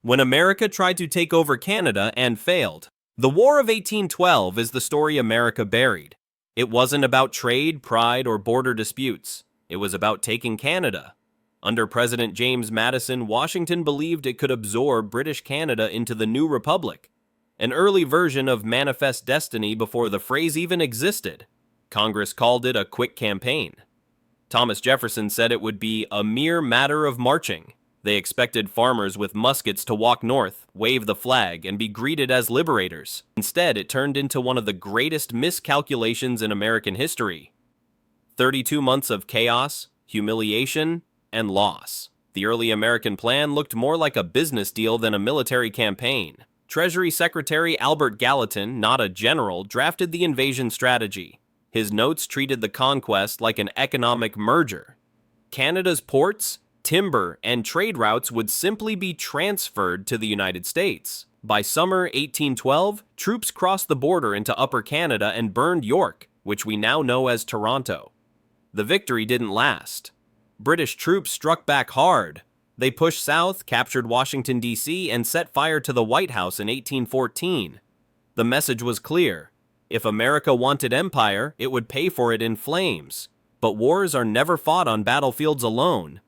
when America tried to take over Canada and failed. The War of 1812 is the story America buried. It wasn't about trade, pride, or border disputes. It was about taking Canada. Under President James Madison, Washington believed it could absorb British Canada into the new republic, an early version of Manifest Destiny before the phrase even existed. Congress called it a quick campaign. Thomas Jefferson said it would be a mere matter of marching. They expected farmers with muskets to walk north, wave the flag, and be greeted as liberators. Instead, it turned into one of the greatest miscalculations in American history. 32 months of chaos, humiliation, and loss. The early American plan looked more like a business deal than a military campaign. Treasury Secretary Albert Gallatin, not a general, drafted the invasion strategy. His notes treated the conquest like an economic merger. Canada's ports, timber, and trade routes would simply be transferred to the United States. By summer 1812, troops crossed the border into Upper Canada and burned York, which we now know as Toronto. The victory didn't last. British troops struck back hard. They pushed south, captured Washington, D.C., and set fire to the White House in 1814. The message was clear. If America wanted empire, it would pay for it in flames. But wars are never fought on battlefields alone.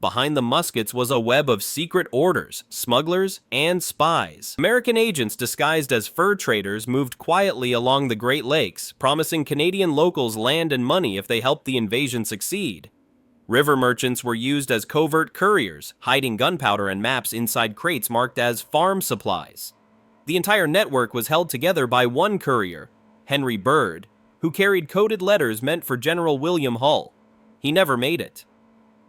Behind the muskets was a web of secret orders, smugglers, and spies. American agents disguised as fur traders moved quietly along the Great Lakes, promising Canadian locals land and money if they helped the invasion succeed. River merchants were used as covert couriers, hiding gunpowder and maps inside crates marked as farm supplies. The entire network was held together by one courier, Henry Byrd, who carried coded letters meant for General William Hull. He never made it.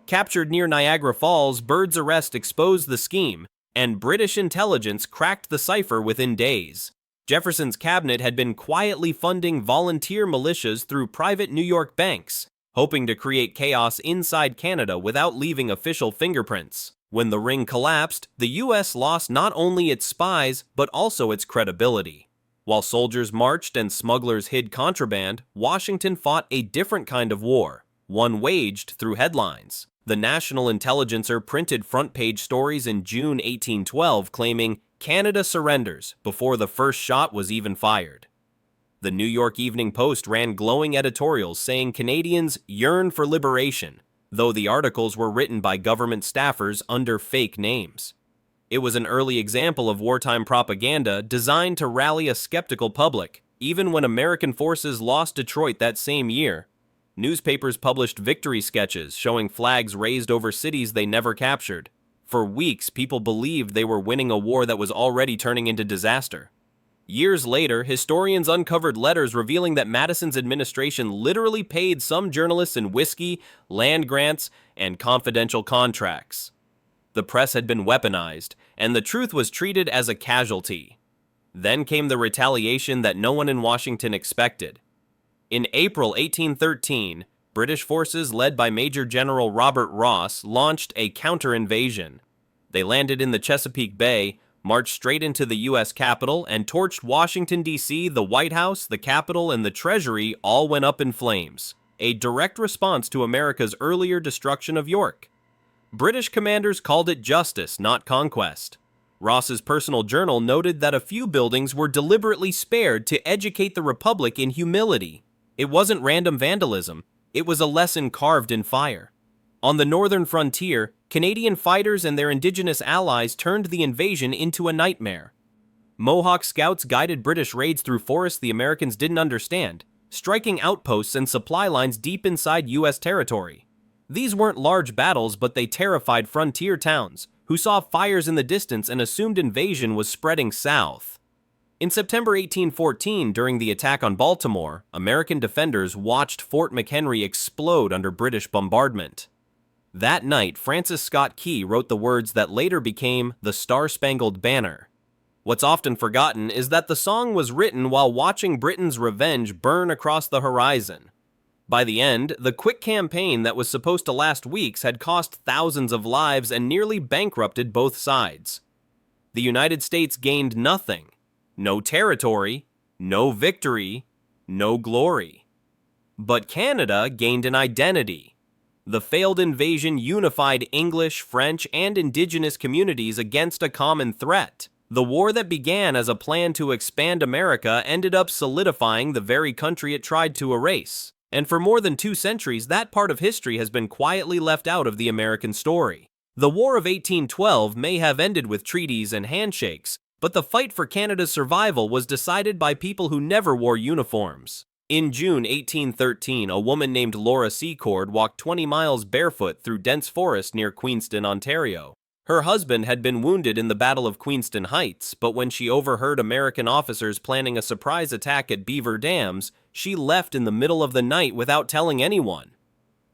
Captured near Niagara Falls, Byrd's arrest exposed the scheme, and British intelligence cracked the cipher within days. Jefferson's cabinet had been quietly funding volunteer militias through private New York banks, hoping to create chaos inside Canada without leaving official fingerprints. When the ring collapsed, the U.S. lost not only its spies, but also its credibility. While soldiers marched and smugglers hid contraband, Washington fought a different kind of war, one waged through headlines. The National Intelligencer printed front-page stories in June 1812 claiming Canada surrenders before the first shot was even fired. The New York Evening Post ran glowing editorials saying Canadians yearn for liberation, though the articles were written by government staffers under fake names. It was an early example of wartime propaganda designed to rally a skeptical public. Even when American forces lost Detroit that same year, newspapers published victory sketches showing flags raised over cities they never captured. For weeks, people believed they were winning a war that was already turning into disaster. Years later, historians uncovered letters revealing that Madison's administration literally paid some journalists in whiskey, land grants, and confidential contracts. The press had been weaponized, and the truth was treated as a casualty. Then came the retaliation that no one in Washington expected. In April 1813, British forces led by Major General Robert Ross launched a counter-invasion. They landed in the Chesapeake Bay, marched straight into the U.S. Capitol, and torched Washington, D.C., the White House, the Capitol, and the Treasury all went up in flames, a direct response to America's earlier destruction of York. British commanders called it justice, not conquest. Ross's personal journal noted that a few buildings were deliberately spared to educate the Republic in humility. It wasn't random vandalism, it was a lesson carved in fire. On the northern frontier, Canadian fighters and their indigenous allies turned the invasion into a nightmare. Mohawk scouts guided British raids through forests the Americans didn't understand, striking outposts and supply lines deep inside U.S. territory. These weren't large battles, but they terrified frontier towns, who saw fires in the distance and assumed invasion was spreading south. In September 1814, during the attack on Baltimore, American defenders watched Fort McHenry explode under British bombardment. That night, Francis Scott Key wrote the words that later became the Star-Spangled Banner. What's often forgotten is that the song was written while watching Britain's revenge burn across the horizon. By the end, the quick campaign that was supposed to last weeks had cost thousands of lives and nearly bankrupted both sides. The United States gained nothing. No territory, no victory, no glory. But Canada gained an identity. The failed invasion unified English, French, and indigenous communities against a common threat. The war that began as a plan to expand America ended up solidifying the very country it tried to erase. And for more than 2 centuries, that part of history has been quietly left out of the American story. The War of 1812 may have ended with treaties and handshakes, but the fight for Canada's survival was decided by people who never wore uniforms. In June 1813, a woman named Laura Secord walked 20 miles barefoot through dense forest near Queenston, Ontario. Her husband had been wounded in the Battle of Queenston Heights, but when she overheard American officers planning a surprise attack at Beaver Dams, she left in the middle of the night without telling anyone.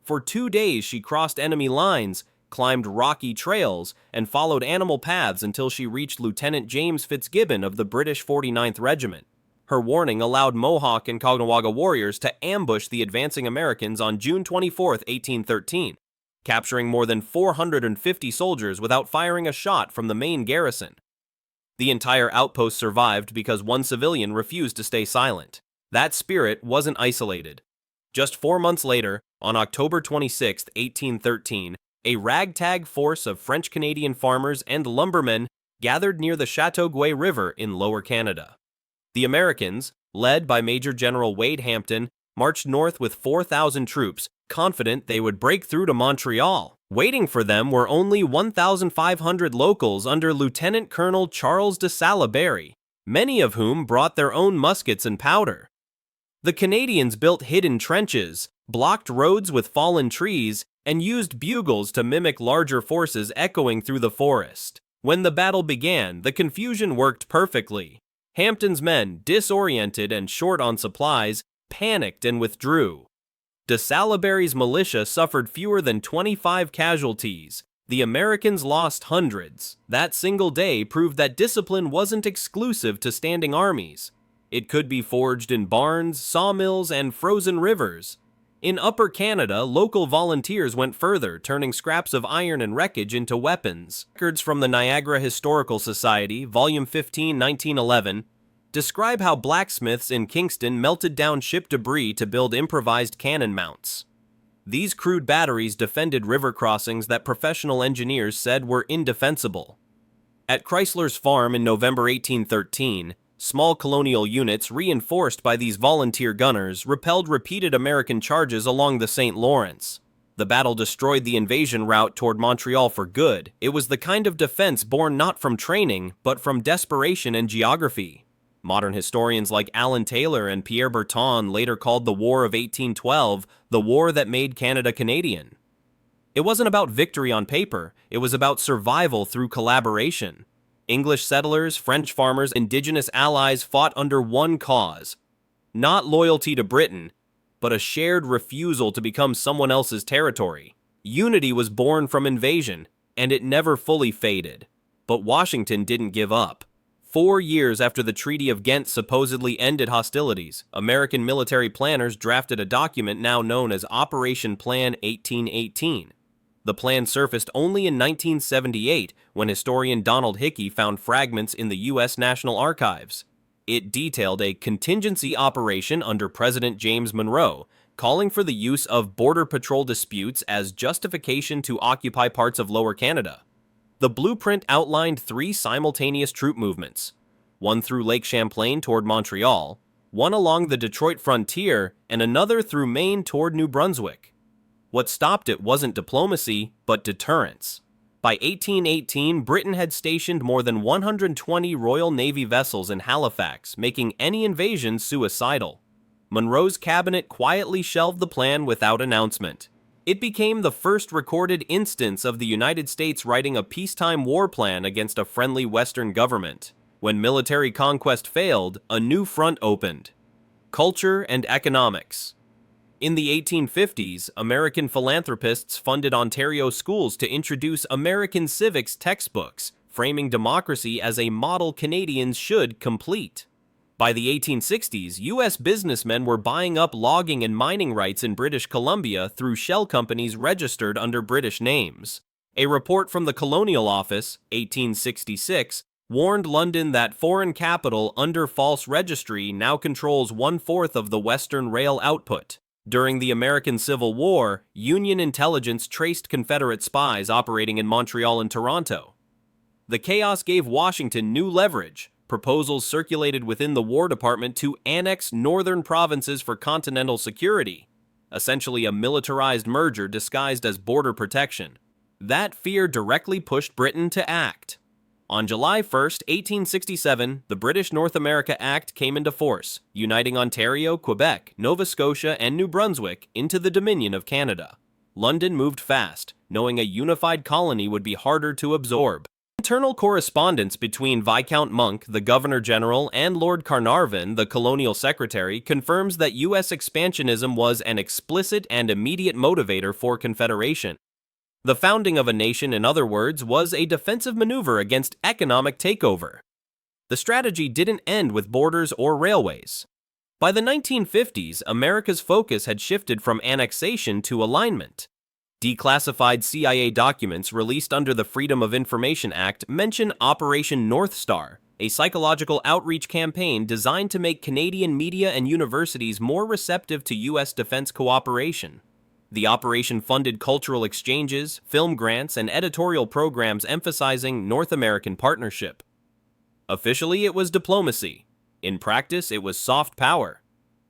For 2 days, she crossed enemy lines, climbed rocky trails, and followed animal paths until she reached Lieutenant James Fitzgibbon of the British 49th Regiment. Her warning allowed Mohawk and Caughnawaga warriors to ambush the advancing Americans on June 24, 1813, capturing more than 450 soldiers without firing a shot from the main garrison. The entire outpost survived because one civilian refused to stay silent. That spirit wasn't isolated. Just 4 months later, on October 26, 1813, a ragtag force of French-Canadian farmers and lumbermen gathered near the Chateauguay River in Lower Canada. The Americans, led by Major General Wade Hampton, marched north with 4,000 troops, confident they would break through to Montreal. Waiting for them were only 1,500 locals under Lieutenant Colonel Charles de Salaberry, many of whom brought their own muskets and powder. The Canadians built hidden trenches, blocked roads with fallen trees, and used bugles to mimic larger forces echoing through the forest. When the battle began, the confusion worked perfectly. Hampton's men, disoriented and short on supplies, panicked and withdrew. De Salaberry's militia suffered fewer than 25 casualties. The Americans lost hundreds. That single day proved that discipline wasn't exclusive to standing armies. It could be forged in barns, sawmills, and frozen rivers. In Upper Canada, local volunteers went further, turning scraps of iron and wreckage into weapons. Records from the Niagara Historical Society, Volume 15, 1911, describe how blacksmiths in Kingston melted down ship debris to build improvised cannon mounts. These crude batteries defended river crossings that professional engineers said were indefensible. At Chrysler's Farm in November 1813, small colonial units reinforced by these volunteer gunners repelled repeated American charges along the St. Lawrence. The battle destroyed the invasion route toward Montreal for good. It was the kind of defense born not from training, but from desperation and geography. Modern historians like Alan Taylor and Pierre Berton later called the War of 1812 the war that made Canada Canadian. It wasn't about victory on paper, it was about survival through collaboration. English settlers, French farmers, indigenous allies fought under one cause. Not loyalty to Britain, but a shared refusal to become someone else's territory. Unity was born from invasion, and it never fully faded. But Washington didn't give up. 4 years after the Treaty of Ghent supposedly ended hostilities, American military planners drafted a document now known as Operation Plan 1818. The plan surfaced only in 1978 when historian Donald Hickey found fragments in the U.S. National Archives. It detailed a contingency operation under President James Monroe, calling for the use of border patrol disputes as justification to occupy parts of Lower Canada. The blueprint outlined 3 simultaneous troop movements, one through Lake Champlain toward Montreal, one along the Detroit frontier, and another through Maine toward New Brunswick. What stopped it wasn't diplomacy, but deterrence. By 1818, Britain had stationed more than 120 Royal Navy vessels in Halifax, making any invasion suicidal. Monroe's cabinet quietly shelved the plan without announcement. It became the first recorded instance of the United States writing a peacetime war plan against a friendly Western government. When military conquest failed, a new front opened: culture and economics. In the 1850s, American philanthropists funded Ontario schools to introduce American civics textbooks, framing democracy as a model Canadians should complete. By the 1860s, U.S. businessmen were buying up logging and mining rights in British Columbia through shell companies registered under British names. A report from the Colonial Office, 1866, warned London that foreign capital under false registry now controls 1/4 of the Western rail output. During the American Civil War, Union intelligence traced Confederate spies operating in Montreal and Toronto. The chaos gave Washington new leverage. Proposals circulated within the War Department to annex northern provinces for continental security, essentially a militarized merger disguised as border protection. That fear directly pushed Britain to act. On July 1, 1867, the British North America Act came into force, uniting Ontario, Quebec, Nova Scotia, and New Brunswick into the Dominion of Canada. London moved fast, knowing a unified colony would be harder to absorb. Internal correspondence between Viscount Monk, the Governor-General, and Lord Carnarvon, the Colonial Secretary, confirms that U.S. expansionism was an explicit and immediate motivator for Confederation. The founding of a nation, in other words, was a defensive maneuver against economic takeover. The strategy didn't end with borders or railways. By the 1950s, America's focus had shifted from annexation to alignment. Declassified CIA documents released under the Freedom of Information Act mention Operation North Star, a psychological outreach campaign designed to make Canadian media and universities more receptive to U.S. defense cooperation. The operation funded cultural exchanges, film grants, and editorial programs emphasizing North American partnership. Officially, it was diplomacy. In practice, it was soft power.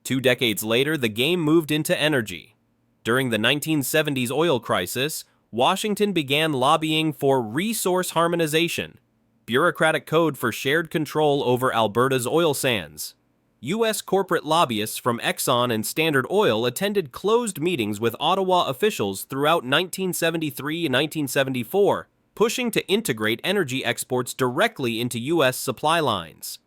2 decades later, the game moved into energy. During the 1970s oil crisis, Washington began lobbying for resource harmonization, bureaucratic code for shared control over Alberta's oil sands. U.S. corporate lobbyists from Exxon and Standard Oil attended closed meetings with Ottawa officials throughout 1973 and 1974, pushing to integrate energy exports directly into U.S. supply lines.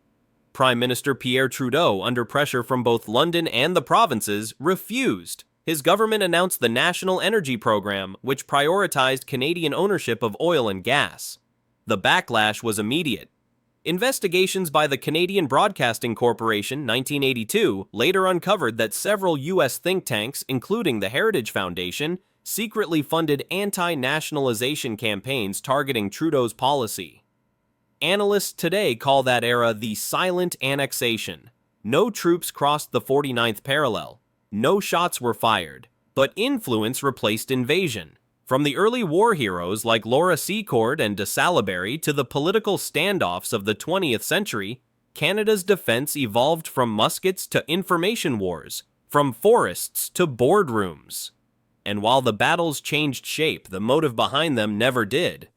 Prime Minister Pierre Trudeau, under pressure from both London and the provinces, refused. His government announced the National Energy Program, which prioritized Canadian ownership of oil and gas. The backlash was immediate. Investigations by the Canadian Broadcasting Corporation, 1982, later uncovered that several U.S. think tanks, including the Heritage Foundation, secretly funded anti-nationalization campaigns targeting Trudeau's policy. Analysts today call that era the silent annexation. No troops crossed the 49th parallel. No shots were fired, but influence replaced invasion. From the early war heroes like Laura Secord and de Salaberry to the political standoffs of the 20th century, Canada's defense evolved from muskets to information wars, from forests to boardrooms. And while the battles changed shape, the motive behind them never did.